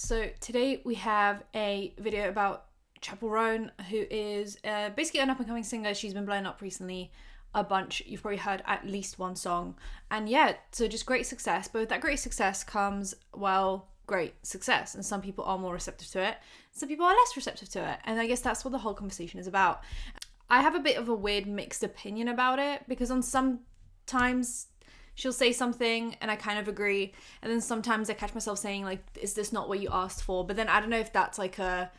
So today we have a video about Chappell Roan, who is basically an up-and-coming singer. She's been blowing up recently a bunch. You've probably heard at least one song. And yeah, so just great success. But with that great success comes, well, great success. And some people are more receptive to it. Some people are less receptive to it. And I guess that's what the whole conversation is about. I have a bit of a weird mixed opinion about it because on some times she'll say something and I kind of agree, and then sometimes I catch myself saying like, is this not what you asked for? But then I don't know if that's like an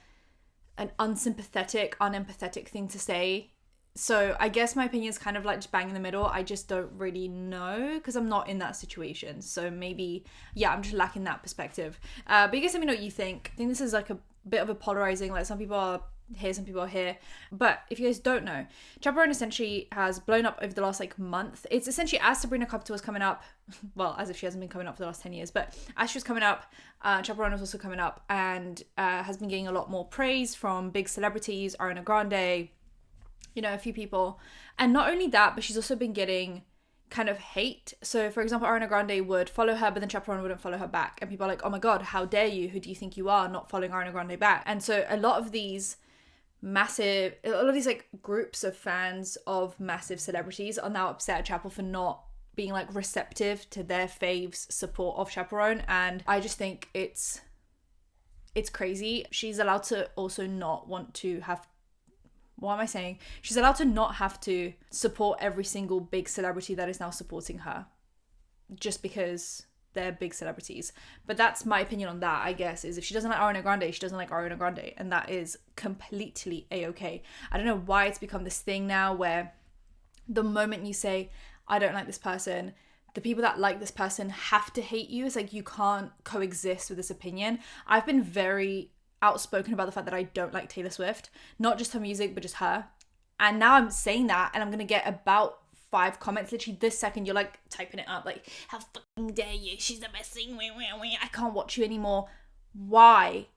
unsympathetic, unempathetic thing to say. So I guess my opinion is kind of like just bang in the middle. I just don't really know because I'm not in that situation. So maybe, yeah, I'm just lacking that perspective. But you guys let me know what you think. I think this is like a bit of a polarizing, like some people are here, some people are here. But if you guys don't know, Chappell Roan essentially has blown up over the last like month. It's essentially as Sabrina Carpenter was coming up, well, as if she hasn't been coming up for the last 10 years, but as she was coming up, Chappell Roan was also coming up and has been getting a lot more praise from big celebrities, Ariana Grande, you know, a few people. And not only that, but she's also been getting kind of hate. So for example, Ariana Grande would follow her, but then Chappell Roan wouldn't follow her back. And people are like, oh my God, how dare you? Who do you think you are, not following Ariana Grande back? And so a lot of these like groups of fans of massive celebrities are now upset at Chappell for not being like receptive to their faves' support of Chappell Roan. And I just think it's crazy. She's allowed to also not want to have, what am I saying? She's allowed to not have to support every single big celebrity that is now supporting her just because they're big celebrities. But that's my opinion on that, I guess, is if she doesn't like Ariana Grande, she doesn't like Ariana Grande, and that is completely a-okay. I don't know why it's become this thing now where the moment you say, I don't like this person, the people that like this person have to hate you. It's like you can't coexist with this opinion. I've been very outspoken about the fact that I don't like Taylor Swift, not just her music, but just her. And now I'm saying that and I'm gonna get about 5 comments literally this second. You're like typing it up like, how fucking dare you, she's the best thing, I can't watch you anymore. Why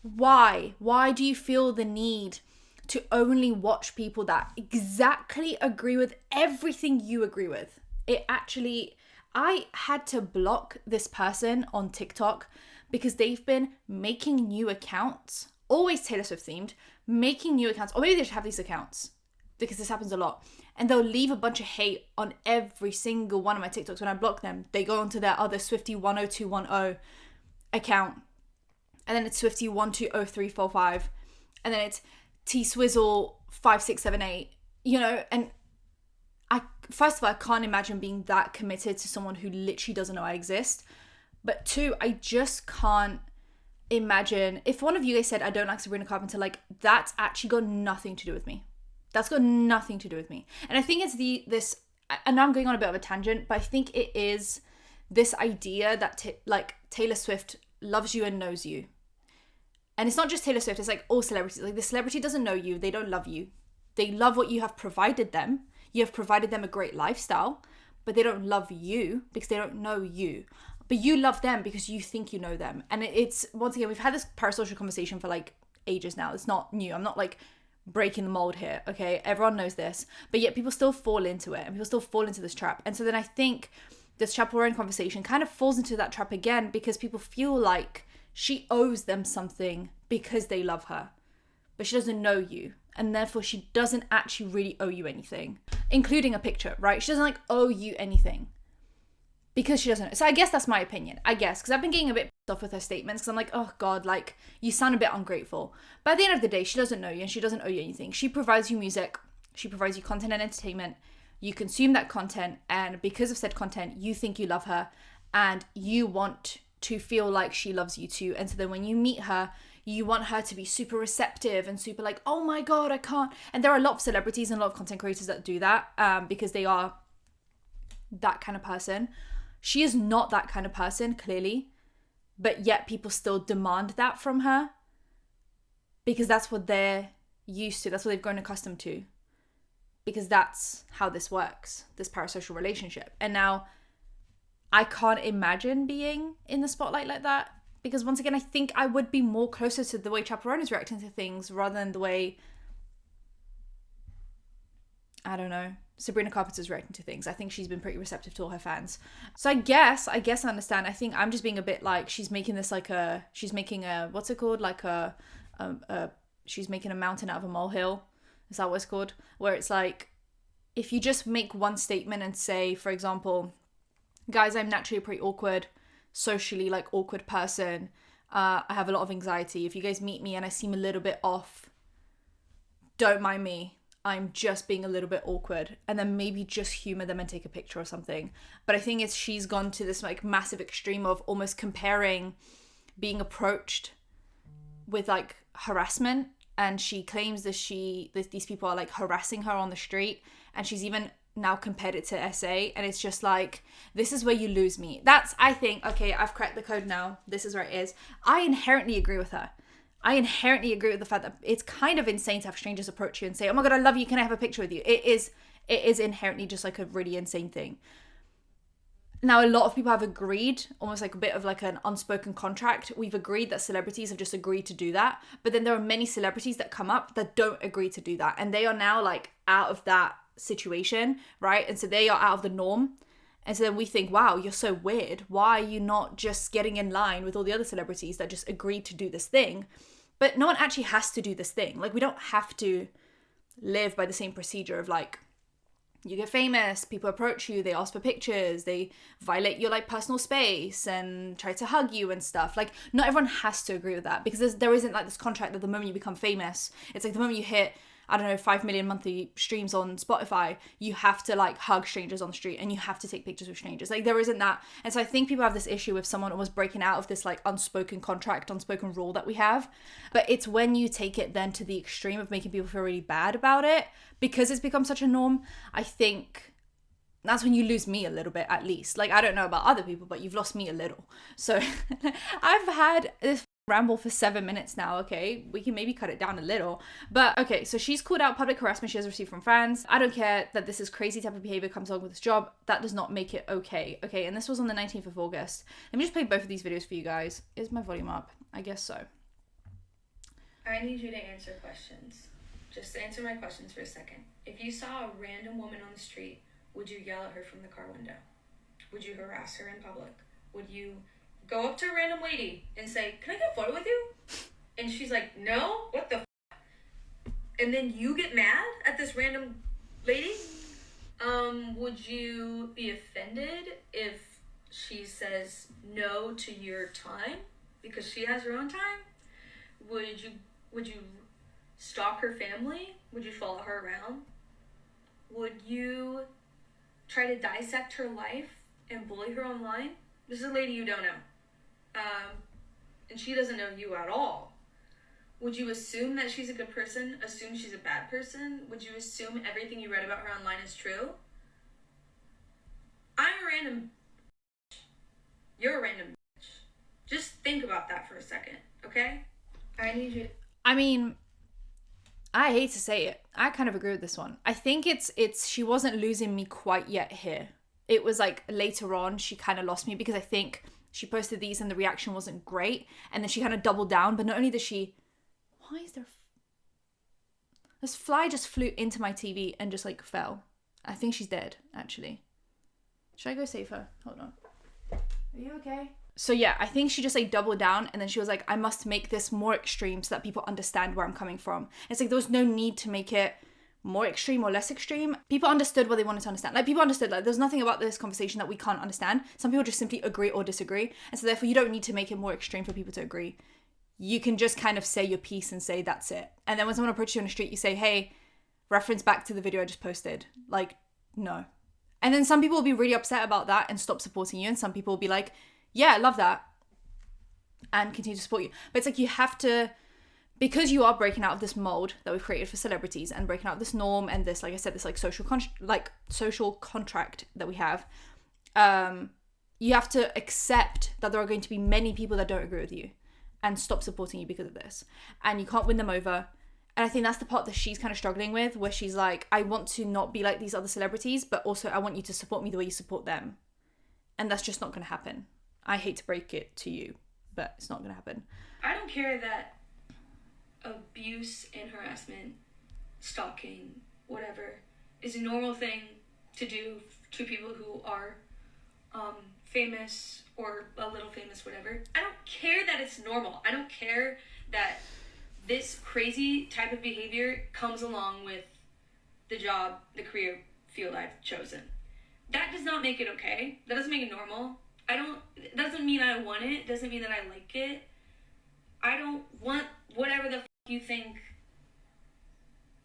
do you feel the need to only watch people that exactly agree with everything you agree with? I had to block this person on TikTok because they've been making new accounts, always Taylor Swift themed, making new accounts, or maybe they should have these accounts because this happens a lot. And they'll leave a bunch of hate on every single one of my TikToks. When I block them, they go onto their other Swifty10210 account. And then it's Swifty120345. And then it's T-Swizzle5678. You know, and first of all, I can't imagine being that committed to someone who literally doesn't know I exist. But 2, I just can't imagine. If one of you guys said, I don't like Sabrina Carpenter, like, that's actually got nothing to do with me. That's got nothing to do with me. And I think it's this, and I'm going on a bit of a tangent, but I think it is this idea that Taylor Swift loves you and knows you. And it's not just Taylor Swift, it's like all celebrities. Like the celebrity doesn't know you, they don't love you. They love what you have provided them. You have provided them a great lifestyle, but they don't love you because they don't know you. But you love them because you think you know them. And it's, once again, we've had this parasocial conversation for like ages now. It's not new. I'm not like breaking the mold here, okay? Everyone knows this, but yet people still fall into it and people still fall into this trap. And so then I think this Chappell Roan conversation kind of falls into that trap again because people feel like she owes them something because they love her, but she doesn't know you, and therefore she doesn't actually really owe you anything, including a picture, right? She doesn't like owe you anything because she doesn't. So I guess that's my opinion, because I've been getting a bit pissed off with her statements because I'm like, oh God, like you sound a bit ungrateful. But at the end of the day, she doesn't know you and she doesn't owe you anything. She provides you music, she provides you content and entertainment. You consume that content, and because of said content, you think you love her and you want to feel like she loves you too. And so then when you meet her, you want her to be super receptive and super like, oh my God, I can't. And there are a lot of celebrities and a lot of content creators that do that because they are that kind of person. She is not that kind of person, clearly, but yet people still demand that from her because that's what they're used to. That's what they've grown accustomed to because that's how this works, this parasocial relationship. And now I can't imagine being in the spotlight like that because once again, I think I would be more closer to the way Chappell Roan is reacting to things rather than the way I don't know, Sabrina Carpenter's reacting to things. I think she's been pretty receptive to all her fans. So I guess I understand. I think I'm just being a bit like, she's making a, what's it called? Like she's making a mountain out of a molehill. Is that what it's called? Where it's like, if you just make one statement and say, for example, guys, I'm naturally a pretty awkward, socially like awkward person. I have a lot of anxiety. If you guys meet me and I seem a little bit off, don't mind me. I'm just being a little bit awkward. And then maybe just humor them and take a picture or something. But I think she's gone to this like massive extreme of almost comparing being approached with like harassment. And she claims that these people are like harassing her on the street. And she's even now compared it to SA. And it's just like, this is where you lose me. I think, okay, I've cracked the code now. This is where it is. I inherently agree with her. I inherently agree with the fact that it's kind of insane to have strangers approach you and say, oh my God, I love you. Can I have a picture with you? It is inherently just like a really insane thing. Now, a lot of people have agreed, almost like a bit of like an unspoken contract. We've agreed that celebrities have just agreed to do that. But then there are many celebrities that come up that don't agree to do that. And they are now like out of that situation, right? And so they are out of the norm. And so then we think, wow, you're so weird. Why are you not just getting in line with all the other celebrities that just agreed to do this thing? But no one actually has to do this thing. Like, we don't have to live by the same procedure of like, you get famous, people approach you, they ask for pictures, they violate your like personal space and try to hug you and stuff. Like, not everyone has to agree with that, because there isn't like this contract that the moment you become famous, it's like the moment you hit, I don't know, 5 million monthly streams on Spotify, you have to like hug strangers on the street and you have to take pictures with strangers. Like, there isn't that. And so I think people have this issue with someone almost breaking out of this like unspoken contract, unspoken rule that we have. But it's when you take it then to the extreme of making people feel really bad about it, because it's become such a norm. I think that's when you lose me a little bit, at least. Like, I don't know about other people, but you've lost me a little. So I've had this ramble for 7 minutes now. Okay, we can maybe cut it down a little, but okay, so she's called out public harassment she has received from fans. I don't care that this is crazy type of behavior comes along with this job. That does not make it okay. Okay, and this was on the 19th of August. Let me just play both of these videos for you guys. Is my volume up? I guess so. I need you to answer questions. Just answer my questions for a second. If you saw a random woman on the street, would you yell at her from the car window? Would you harass her in public? Would you go up to a random lady and say, can I get a photo with you? And she's like, no, what the f-? And then you get mad at this random lady? Would you be offended if she says no to your time because she has her own time? Would you stalk her family? Would you follow her around? Would you try to dissect her life and bully her online? This is a lady you don't know. And she doesn't know you at all. Would you assume that she's a good person? Assume she's a bad person? Would you assume everything you read about her online is true? I'm a random bitch. You're a random bitch. Just think about that for a second, okay? I need you. I mean, I hate to say it, I kind of agree with this one. I think it's she wasn't losing me quite yet here. It was like later on she kind of lost me, because I think she posted these and the reaction wasn't great, and then she kind of doubled down. But not only did she, why is there, this fly just flew into my TV and just like fell. I think she's dead, actually. Should I go save her? Hold on. Are you okay? So yeah, I think she just like doubled down, and then she was like, I must make this more extreme so that people understand where I'm coming from. It's like there was no need to make it more extreme or less extreme. People understood what they wanted to understand. Like, people understood, like, there's nothing about this conversation that we can't understand. Some people just simply agree or disagree. And so therefore you don't need to make it more extreme for people to agree. You can just kind of say your piece and say that's it. And then when someone approaches you on the street, you say, hey, reference back to the video I just posted. Like, no. And then some people will be really upset about that and stop supporting you. And some people will be like, yeah, I love that, and continue to support you. But it's like, you have to, because you are breaking out of this mold that we've created for celebrities and breaking out of this norm and this, like I said, this like social contract that we have, you have to accept that there are going to be many people that don't agree with you and stop supporting you because of this. And you can't win them over. And I think that's the part that she's kind of struggling with, where she's like, I want to not be like these other celebrities, but also I want you to support me the way you support them. And that's just not going to happen. I hate to break it to you, but it's not going to happen. I don't care that abuse and harassment, stalking, whatever, is a normal thing to do to people who are famous or a little famous, whatever. I don't care that it's normal. I don't care that this crazy type of behavior comes along with the job, the career field I've chosen. That does not make it okay. That doesn't make it normal. It doesn't mean I want it. It doesn't mean that I like it. I don't want whatever the you think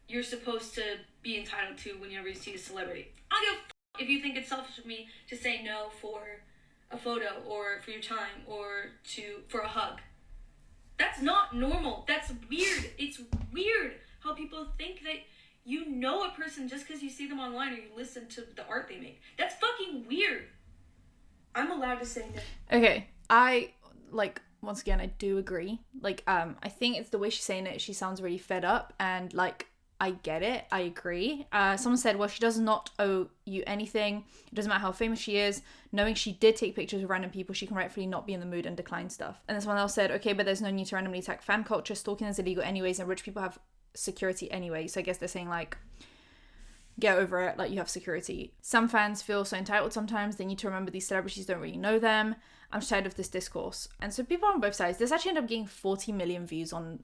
you're supposed to be entitled to whenever you see a celebrity. I don't give a if you think it's selfish of me to say no for a photo or for your time or for a hug. That's not normal. That's weird. It's weird how people think that you know a person just because you see them online or you listen to the art they make. That's fucking weird. I'm allowed to say no. Okay, once again, I do agree. I think it's the way she's saying it. She sounds really fed up, and I get it. I agree. Someone said, well, she does not owe you anything. It doesn't matter how famous she is. Knowing she did take pictures of random people, she can rightfully not be in the mood and decline stuff. And then someone else said, okay, but there's no need to randomly attack fan culture. Stalking is illegal anyways, and rich people have security anyway. So I guess they're saying, get over it, you have security. Some fans feel so entitled sometimes. They need to remember these celebrities don't really know them. I'm tired of this discourse. And so people on both sides. This actually ended up getting 40 million views on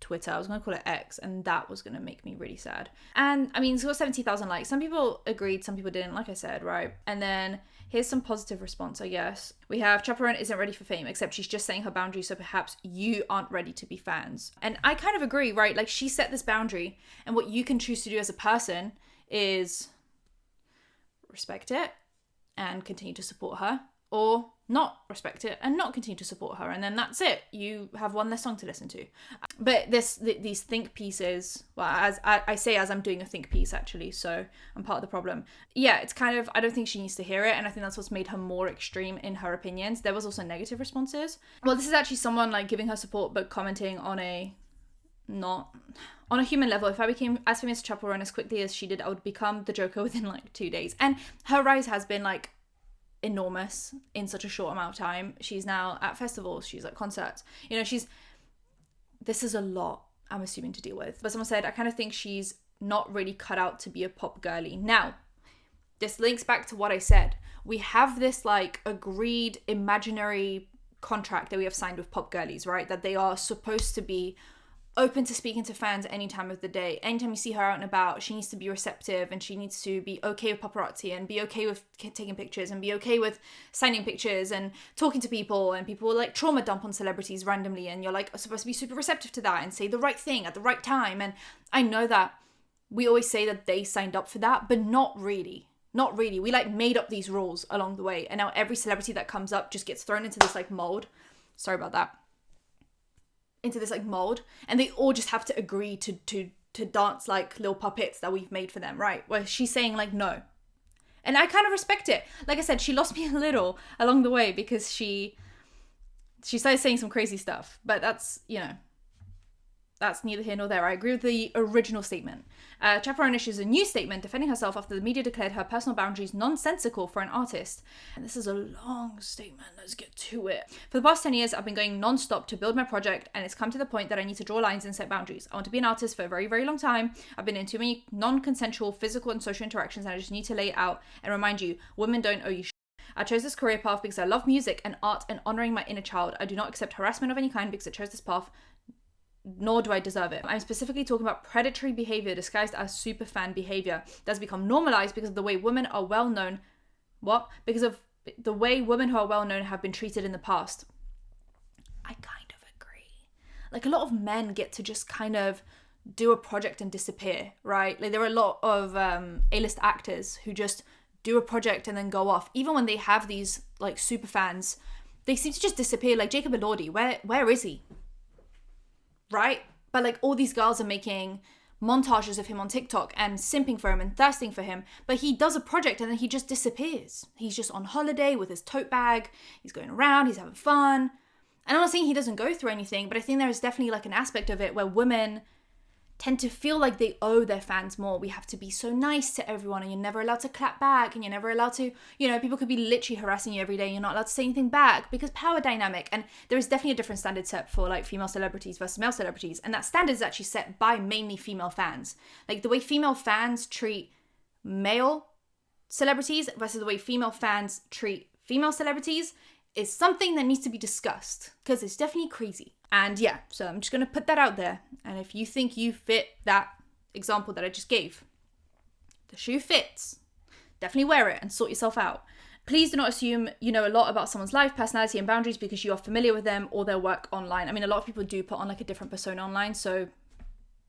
Twitter. I was going to call it X, and that was going to make me really sad. And I mean, it's got 70,000 likes. Some people agreed, some people didn't, like I said, right? And then here's some positive response, I guess. We have Chappell Roan isn't ready for fame, except she's just setting her boundaries, so perhaps you aren't ready to be fans. And I kind of agree, right? She set this boundary, and what you can choose to do as a person is respect it and continue to support her, or not respect it and not continue to support her, and then that's it. You have one less song to listen to. But these think pieces, well, as I say, as I'm doing a think piece actually, so I'm part of the problem. Yeah, it's kind of, I don't think she needs to hear it, and I think that's what's made her more extreme in her opinions. There was also negative responses. Well, this is actually someone giving her support but commenting on a human level. If I became as famous as Chappell Roan as quickly as she did, I would become the Joker within 2 days. And her rise has been enormous in such a short amount of time. She's now at festivals, she's at concerts, this is a lot, I'm assuming, to deal with. But someone said, I kind of think she's not really cut out to be a pop girly. Now, this links back to what I said. We have this agreed imaginary contract that we have signed with pop girlies, right? That they are supposed to be open to speaking to fans any time of the day. Anytime you see her out and about, she needs to be receptive, and she needs to be okay with paparazzi and be okay with taking pictures and be okay with signing pictures and talking to people, and people will trauma dump on celebrities randomly, and you're supposed to be super receptive to that and say the right thing at the right time. And I know that we always say that they signed up for that, but not really. We made up these rules along the way, and now every celebrity that comes up just gets thrown into this mold. Sorry about that. Into this mold, and they all just have to agree to dance like little puppets that we've made for them, right? Where she's saying no, and I kind of respect it. Like I said, she lost me a little along the way because she started saying some crazy stuff, but that's that's neither here nor there. I agree with the original statement. Chappell Roan issues a new statement defending herself after the media declared her personal boundaries nonsensical for an artist. And this is a long statement. Let's get to it. For the past 10 years, I've been going non-stop to build my project, and it's come to the point that I need to draw lines and set boundaries. I want to be an artist for a very, very long time. I've been in too many non-consensual physical and social interactions, and I just need to lay it out and remind you, women don't owe you shit. I chose this career path because I love music and art and honoring my inner child. I do not accept harassment of any kind because I chose this path, nor do I deserve it. I'm specifically talking about predatory behavior disguised as superfan behavior that's become normalized because of the way women are well known. Because of the way women who are well known have been treated in the past. I kind of agree. A lot of men get to just kind of do a project and disappear, right? There are a lot of A-list actors who just do a project and then go off. Even when they have these super fans, they seem to just disappear. Jacob Elordi, where is he? Right? But all these girls are making montages of him on TikTok and simping for him and thirsting for him, but he does a project and then he just disappears. He's just on holiday with his tote bag, he's going around, he's having fun. And I'm not saying he doesn't go through anything, but I think there's definitely an aspect of it where women tend to feel like they owe their fans more. We have to be so nice to everyone, and you're never allowed to clap back, and you're never allowed to, people could be literally harassing you every day and you're not allowed to say anything back because power dynamic. And there is definitely a different standard set for female celebrities versus male celebrities, and that standard is actually set by mainly female fans. The way female fans treat male celebrities versus the way female fans treat female celebrities is something that needs to be discussed, because it's definitely crazy. And yeah, so I'm just going to put that out there. And if you think you fit that example that I just gave, the shoe fits, definitely wear it and sort yourself out. Please do not assume you know a lot about someone's life, personality, and boundaries because you are familiar with them or their work online. I mean, a lot of people do put on like a different persona online, so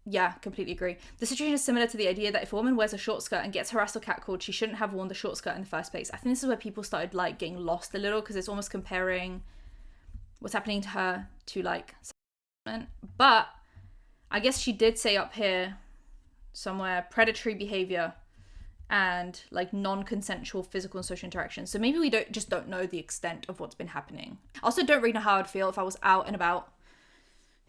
yeah, completely agree. The situation is similar to the idea that if a woman wears a short skirt and gets harassed or catcalled, she shouldn't have worn the short skirt in the first place. I think this is where people started like getting lost a little, because it's almost comparing what's happening to her to like, but I guess she did say up here somewhere predatory behavior and like non-consensual physical and social interaction. So maybe we don't know the extent of what's been happening. I also don't really know how I'd feel if I was out and about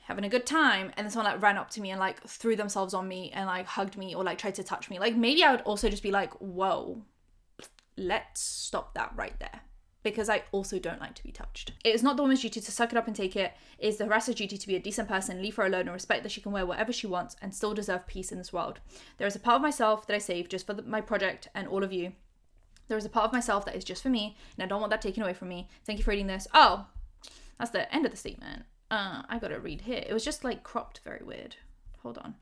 having a good time and then someone like ran up to me and like threw themselves on me and like hugged me or like tried to touch me. Like maybe I would also just be like, whoa, let's stop that right there, because I also don't like to be touched. It is not the woman's duty to suck it up and take it. It is the harasser's duty to be a decent person, leave her alone, and respect that she can wear whatever she wants and still deserve peace in this world. There is a part of myself that I saved just for my project and all of you. There is a part of myself that is just for me, and I don't want that taken away from me. Thank you for reading this. Oh, that's the end of the statement. I gotta read here. It was just like cropped very weird. Hold on.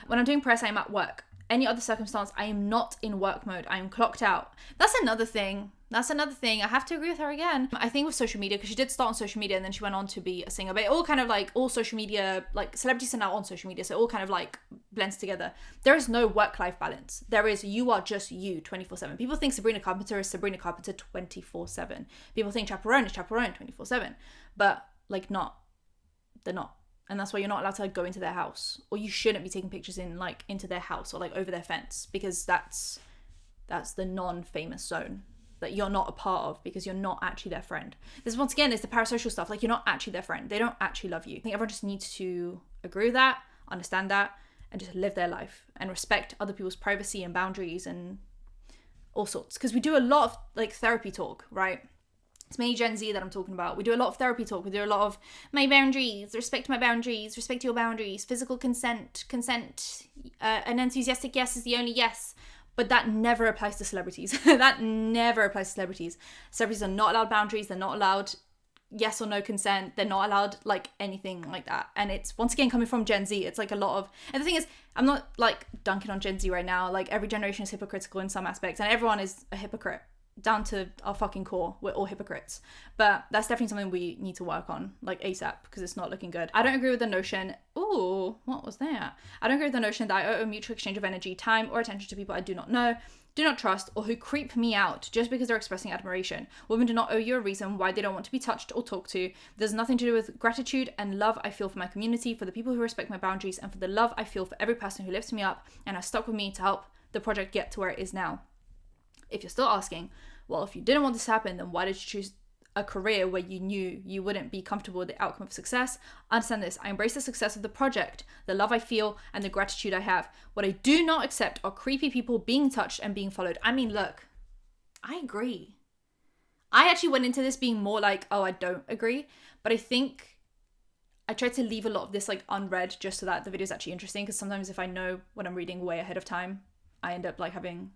When I'm doing press, I am at work. Any other circumstance, I am not in work mode. I am clocked out. That's another thing. I have to agree with her again. I think with social media, because she did start on social media and then she went on to be a singer, but it all kind of like, all social media, like celebrities are now on social media, so it all kind of like blends together. There is no work-life balance. There is, you are just you 24/7. People think Sabrina Carpenter is Sabrina Carpenter 24/7. People think Chappell Roan is Chappell Roan 24/7, but like they're not. And that's why you're not allowed to like go into their house, or you shouldn't be taking pictures in like into their house or like over their fence, because that's the non-famous zone that you're not a part of, because you're not actually their friend. This once again is the parasocial stuff. Like, you're not actually their friend. They don't actually love you. I think everyone just needs to agree with that, understand that, and just live their life and respect other people's privacy and boundaries and all sorts. Because we do a lot of like therapy talk, right? It's mainly Gen Z that I'm talking about. We do a lot of therapy talk. We do a lot of my boundaries, respect my boundaries, respect your boundaries, physical consent, an enthusiastic yes is the only yes. But that never applies to celebrities. That never applies to celebrities. Celebrities are not allowed boundaries. They're not allowed yes or no consent. They're not allowed like anything like that. And it's once again coming from Gen Z. It's like a lot of, and the thing is, I'm not like dunking on Gen Z right now. Like, every generation is hypocritical in some aspects, and everyone is a hypocrite. Down to our fucking core, we're all hypocrites. But that's definitely something we need to work on, like ASAP, because it's not looking good. I don't agree with the notion, ooh, what was that? I don't agree with the notion that I owe a mutual exchange of energy, time, or attention to people I do not know, do not trust, or who creep me out just because they're expressing admiration. Women do not owe you a reason why they don't want to be touched or talked to. There's nothing to do with gratitude and love I feel for my community, for the people who respect my boundaries, and for the love I feel for every person who lifts me up and has stuck with me to help the project get to where it is now. If you're still asking, well, if you didn't want this to happen, then why did you choose a career where you knew you wouldn't be comfortable with the outcome of success? Understand this. I embrace the success of the project, the love I feel, and the gratitude I have. What I do not accept are creepy people being touched and being followed. I mean, look, I agree. I actually went into this being more like, oh, I don't agree. But I think I tried to leave a lot of this like unread just so that the video is actually interesting, because sometimes if I know what I'm reading way ahead of time, I end up like having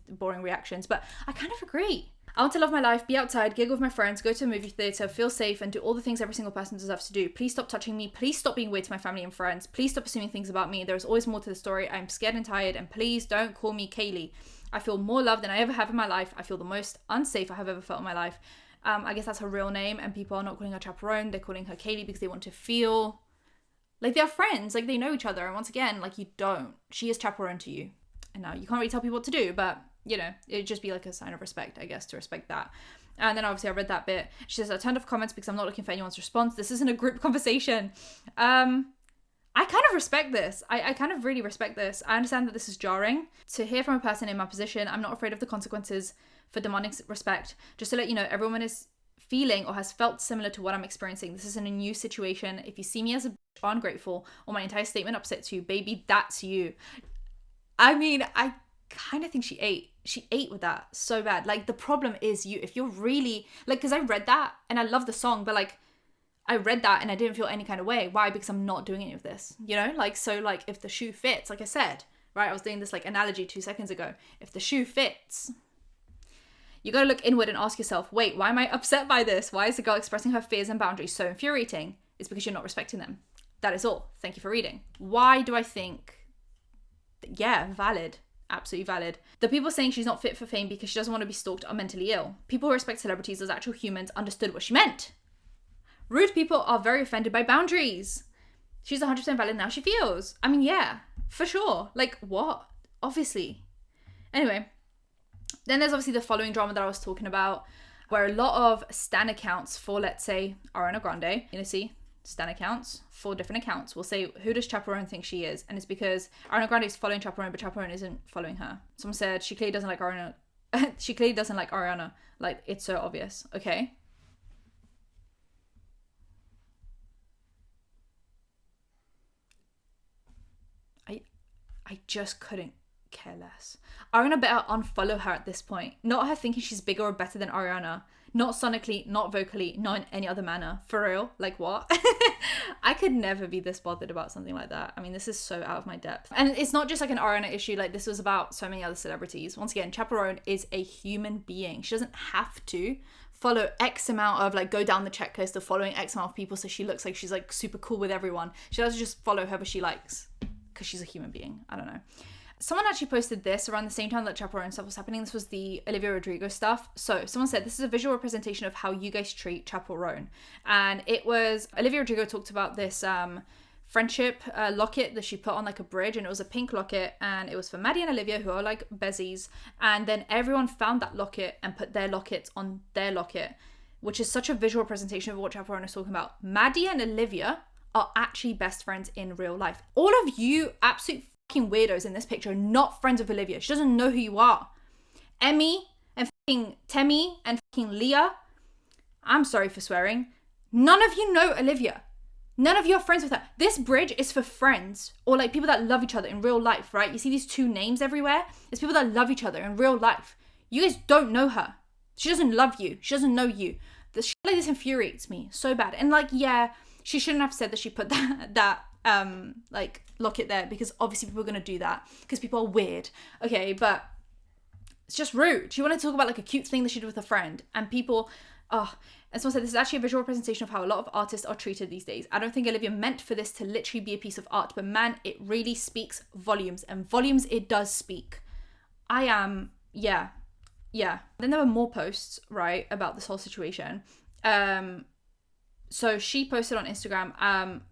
boring reactions. But I kind of agree. I want to love my life, be outside, giggle with my friends, go to a movie theatre, feel safe, and do all the things every single person deserves to do. Please stop touching me. Please stop being weird to my family and friends. Please stop assuming things about me. There is always more to the story. I'm scared and tired, and please don't call me Kaylee. I feel more love than I ever have in my life. I feel the most unsafe I have ever felt in my life. I guess that's her real name, and people are not calling her Chappell Roan. They're calling her Kaylee because they want to feel like they're friends, like they know each other. And once again, like, you don't. She is Chappell Roan to you. And now you can't really tell people what to do, but you know, it'd just be like a sign of respect, I guess, to respect that. And then obviously I read that bit. She says, I turned off comments because I'm not looking for anyone's response. This isn't a group conversation. I kind of respect this. I kind of really respect this. I understand that this is jarring. To hear from a person in my position, I'm not afraid of the consequences for demanding respect. Just to let you know, everyone is feeling or has felt similar to what I'm experiencing. This isn't a new situation. If you see me as a bitch or ungrateful, or my entire statement upsets you, baby, that's you. I mean, I kind of think she ate with that so bad. Like, the problem is you. If you're really like, because I read that and I love the song, but like, I read that and I didn't feel any kind of way. Why? Because I'm not doing any of this, you know? Like, so like, if the shoe fits, like I said, right? I was doing this like analogy 2 seconds ago. If the shoe fits, you got to look inward and ask yourself, wait, why am I upset by this? Why is the girl expressing her fears and boundaries so infuriating? It's because you're not respecting them. That is all. Thank you for reading. Why do I think, yeah, valid. Absolutely valid. The people saying she's not fit for fame because she doesn't want to be stalked are mentally ill. People who respect celebrities as actual humans understood what she meant. Rude people are very offended by boundaries. She's 100% valid now she feels. I mean, yeah, for sure. Like, what? Obviously. Anyway, then there's obviously the following drama that I was talking about, where a lot of stan accounts for, let's say, Ariana Grande, see, stan accounts for different accounts will say, who does Chappell Roan think she is? And it's because Ariana Grande is following Chappell Roan, but Chappell Roan isn't following her. Someone said she clearly doesn't like Ariana. She clearly doesn't like Ariana. Like, it's so obvious. Okay. I just couldn't care less. Ariana better unfollow her at this point. Not her thinking she's bigger or better than Ariana. Not sonically, not vocally, not in any other manner. For real? Like, what? I could never be this bothered about something like that. I mean, this is so out of my depth. And it's not just like an Ariana issue. Like, this was about so many other celebrities. Once again, Chappell Roan is a human being. She doesn't have to follow X amount of, like, go down the checklist of following X amount of people so she looks like she's, like, super cool with everyone. She doesn't just follow whoever she likes because she's a human being. I don't know. Someone actually posted this around the same time that Chappell Roan stuff was happening. This was the Olivia Rodrigo stuff. So someone said, this is a visual representation of how you guys treat Chappell Roan. And it was, Olivia Rodrigo talked about this friendship locket that she put on like a bridge, and it was a pink locket, and it was for Maddie and Olivia, who are like bezies. And then everyone found that locket and put their lockets on their locket, which is such a visual representation of what Chappell Roan is talking about. Maddie and Olivia are actually best friends in real life. All of you absolute fucking weirdos in this picture are not friends with Olivia. She doesn't know who you are. Emmy and fucking Temmie and fucking Leah, I'm sorry for swearing, none of you know Olivia. None of you are friends with her. This bridge is for friends or like people that love each other in real life, right? You see these two names everywhere? It's people that love each other in real life. You guys don't know her. She doesn't love you. She doesn't know you. The shit like this infuriates me so bad. And like, yeah, she shouldn't have said that she put that like locket there, because obviously people are going to do that because people are weird. Okay, but it's just rude. She wanted to talk about like a cute thing that she did with a friend, and people, and someone said this is actually a visual representation of how a lot of artists are treated these days. I don't think Olivia meant for this to literally be a piece of art, but man, it really speaks volumes, and volumes it does speak. Yeah. Then there were more posts, right, about this whole situation. So she posted on Instagram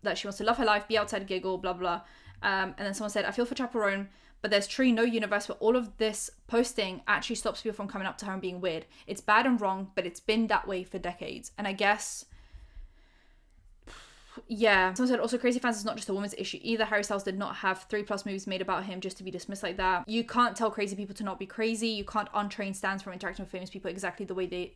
that she wants to love her life, be outside, giggle, blah, blah. And then someone said, I feel for Chappell Roan, but there's truly no universe where all of this posting actually stops people from coming up to her and being weird. It's bad and wrong, but it's been that way for decades. And I guess, yeah. Someone said, also, crazy fans is not just a woman's issue either. Harry Styles did not have 3+ movies made about him just to be dismissed like that. You can't tell crazy people to not be crazy. You can't untrain stans from interacting with famous people exactly the way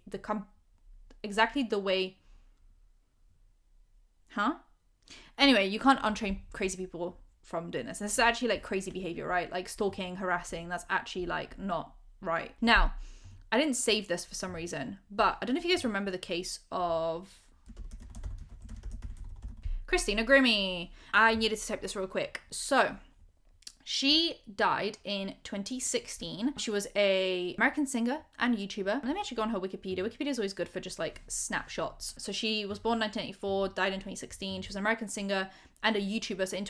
Anyway, you can't untrain crazy people from doing this. And this is actually like crazy behavior, right? Like stalking, harassing, that's actually like not right. Now, I didn't save this for some reason, but I don't know if you guys remember the case of Christina Grimmie. I needed to type this real quick. So, she died in 2016. She was an American singer and YouTuber. Let me actually go on her Wikipedia. Wikipedia is always good for just like snapshots. So she was born in 1984, died in 2016. She was an American singer and a YouTuber. So in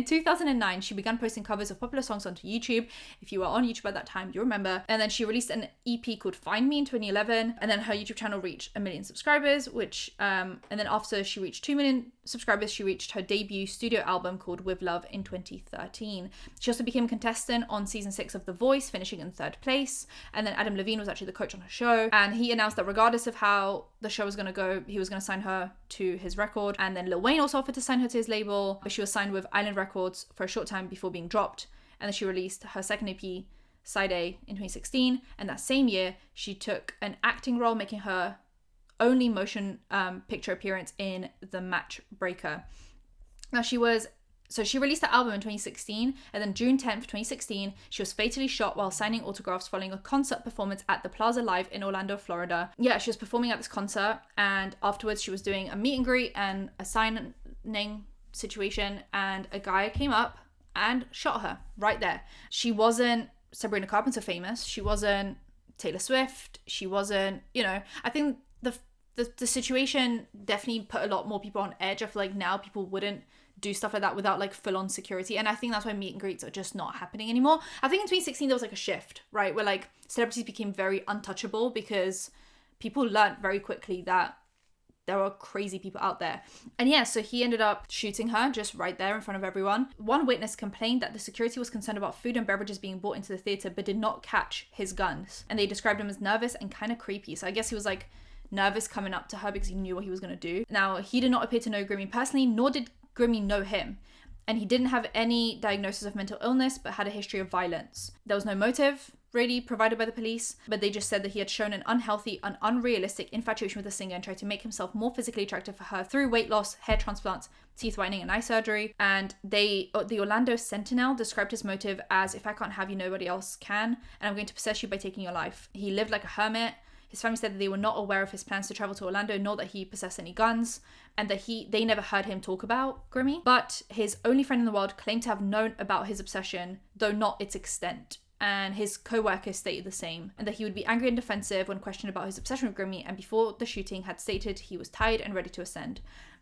2009, she began posting covers of popular songs onto YouTube. If you were on YouTube at that time, you remember. And then she released an EP called Find Me in 2011. And then her YouTube channel reached 1 million subscribers, which, and then after she reached 2 million subscribers, she reached her debut studio album called With Love in 2013. She also became a contestant on season 6 of The Voice, finishing in 3rd place. And then Adam Levine was actually the coach on her show. And he announced that regardless of how the show was going to go, he was going to sign her to his record. And then Lil Wayne also offered to sign her to his label, but she was signed with Island Records for a short time before being dropped. And then she released her second EP, Side A, in 2016. And that same year, she took an acting role, making her only motion picture appearance in The Matchbreaker. Now she released the album in 2016, and then June 10th, 2016, she was fatally shot while signing autographs following a concert performance at the Plaza Live in Orlando, Florida. Yeah, she was performing at this concert, and afterwards she was doing a meet and greet and a signing situation, and a guy came up and shot her right there. She wasn't Sabrina Carpenter famous. She wasn't Taylor Swift. She wasn't, I think the situation definitely put a lot more people on edge. I feel like now people wouldn't do stuff like that without like full-on security, and I think that's why meet and greets are just not happening anymore. I think in 2016 there was like a shift, right, where like celebrities became very untouchable because people learned very quickly that there are crazy people out there. And yeah, so he ended up shooting her just right there in front of everyone. One witness complained that the security was concerned about food and beverages being brought into the theatre but did not catch his guns, and they described him as nervous and kind of creepy. So I guess he was like nervous coming up to her because he knew what he was going to do. Now, he did not appear to know Grimmie personally, nor did Grimmie know him, and he didn't have any diagnosis of mental illness but had a history of violence. There was no motive really provided by the police, but they just said that he had shown an unhealthy and unrealistic infatuation with the singer and tried to make himself more physically attractive for her through weight loss, hair transplants, teeth whitening, and eye surgery. And the Orlando Sentinel described his motive as, "If I can't have you, nobody else can, and I'm going to possess you by taking your life." He lived like a hermit. His family said that they were not aware of his plans to travel to Orlando, nor that he possessed any guns, and that they never heard him talk about Grimmie. But his only friend in the world claimed to have known about his obsession, though not its extent. And his co-workers stated the same, and that he would be angry and defensive when questioned about his obsession with Grimmie, and before the shooting had stated he was tired and ready to ascend.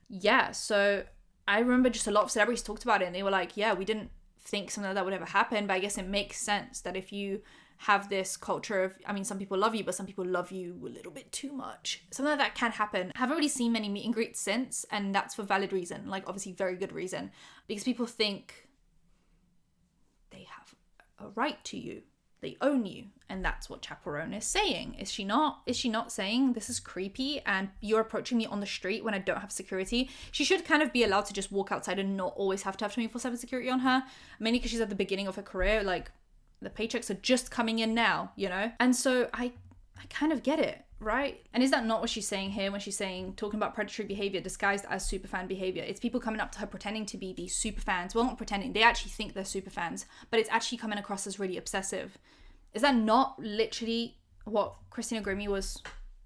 Yeah, so I remember just a lot of celebrities talked about it, and they were like, yeah, we didn't think something like that would ever happen, but I guess it makes sense that if you have this culture of, some people love you, but some people love you a little bit too much. Something like that can happen. I haven't really seen many meet and greets since, and that's for valid reason, like obviously very good reason, because people think they have a right to you. They own you. And that's what Chappell Roan is saying. Is she not? Is she not saying this is creepy and you're approaching me on the street when I don't have security? She should kind of be allowed to just walk outside and not always have to have 24/7 security on her. Mainly because she's at the beginning of her career. Like, the paychecks are just coming in now, And so I kind of get it, right? And is that not what she's saying here when she's talking about predatory behavior disguised as superfan behavior? It's people coming up to her pretending to be these superfans. Well, not pretending, they actually think they're superfans, but it's actually coming across as really obsessive. Is that not literally what Christina Grimmie was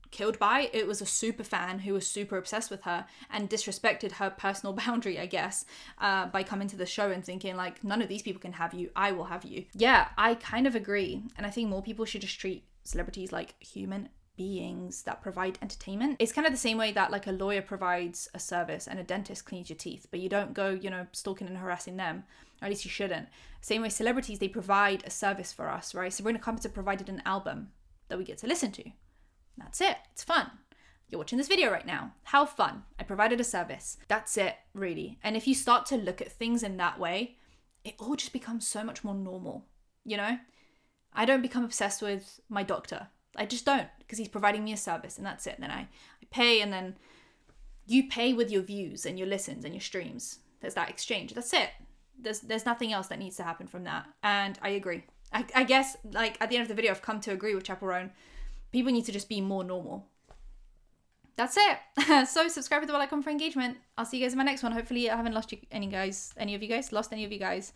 killed by? It was a superfan who was super obsessed with her and disrespected her personal boundary, I guess, by coming to the show and thinking like, none of these people can have you, I will have you. Yeah, I kind of agree. And I think more people should just treat celebrities like human beings that provide entertainment. It's kind of the same way that like a lawyer provides a service and a dentist cleans your teeth, but you don't go, stalking and harassing them, or at least you shouldn't. Same way celebrities, they provide a service for us, right? Sabrina Carpenter provided an album that we get to listen to. That's it. It's fun. You're watching this video right now. How fun. I provided a service. That's it, really. And if you start to look at things in that way, it all just becomes so much more normal, I don't become obsessed with my doctor. I just don't, because he's providing me a service and that's it. And then I pay, and then you pay with your views and your listens and your streams. There's that exchange. That's it. There's nothing else that needs to happen from that. And I agree. I guess, like, at the end of the video, I've come to agree with Chappell Roan. People need to just be more normal. That's it. So subscribe with the bell icon for engagement. I'll see you guys in my next one. Hopefully I haven't lost any of you guys.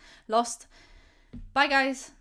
Bye, guys.